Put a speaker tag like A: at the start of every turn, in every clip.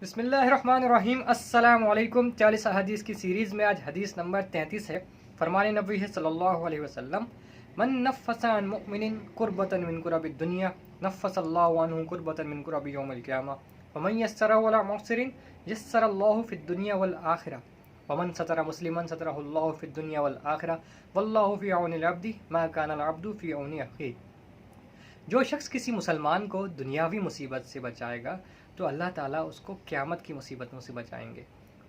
A: بسم اللہ الرحمن الرحیم۔ السلام علیکم۔ 40 احادیث کی سیریز میں آج حدیث نمبر 33 ہے۔ فرمان نبوی ہے صلی اللہ علیہ وسلم، من نفس عن مؤمن کربۃ من کرب الدنیا نفس اللہ عنہ کربۃ من کرب یوم القیامہ ومن یسر علی معسر یسر اللہ فی الدنیا والآخرہ ومن ستر مسلما سترہ اللہ فی الدنیا والآخرہ واللہ فی عون العبد ما کان العبد فی عون اخیہ۔ جو شخص کسی مسلمان کو دنیاوی مصیبت سے بچائے گا تو اللہ تعالیٰ اس کو قیامت کی مصیبتوں سے بچائیں گے،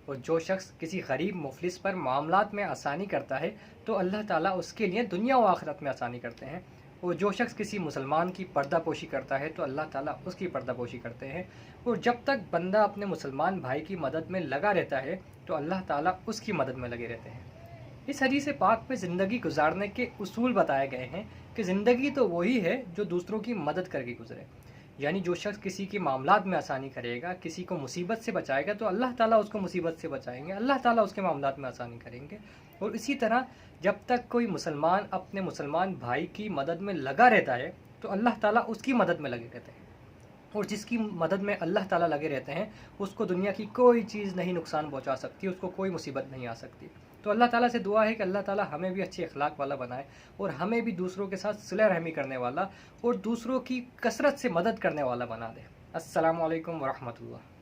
A: اور جو شخص کسی غریب مفلس پر معاملات میں آسانی کرتا ہے تو اللہ تعالیٰ اس کے لیے دنیا و آخرت میں آسانی کرتے ہیں، اور جو شخص کسی مسلمان کی پردہ پوشی کرتا ہے تو اللہ تعالیٰ اس کی پردہ پوشی کرتے ہیں، اور جب تک بندہ اپنے مسلمان بھائی کی مدد میں لگا رہتا ہے تو اللہ تعالیٰ اس کی مدد میں لگے رہتے ہیں۔ اس حدیث پاک میں زندگی گزارنے کے اصول بتائے گئے ہیں کہ زندگی تو وہی ہے جو دوسروں کی مدد کر کے گزرے، یعنی جو شخص کسی کے معاملات میں آسانی کرے گا، کسی کو مصیبت سے بچائے گا تو اللہ تعالیٰ اس کو مصیبت سے بچائیں گے، اللہ تعالیٰ اس کے معاملات میں آسانی کریں گے۔ اور اسی طرح جب تک کوئی مسلمان اپنے مسلمان بھائی کی مدد میں لگا رہتا ہے تو اللہ تعالیٰ اس کی مدد میں لگے رہتے ہیں، اور جس کی مدد میں اللہ تعالیٰ لگے رہتے ہیں اس کو دنیا کی کوئی چیز نہیں نقصان پہنچا سکتی، اس کو کوئی مصیبت نہیں آ سکتی۔ تو اللہ تعالیٰ سے دعا ہے کہ اللہ تعالیٰ ہمیں بھی اچھے اخلاق والا بنائے، اور ہمیں بھی دوسروں کے ساتھ صلح رحمی کرنے والا اور دوسروں کی کثرت سے مدد کرنے والا بنا دے۔ السلام علیکم ورحمۃ اللہ۔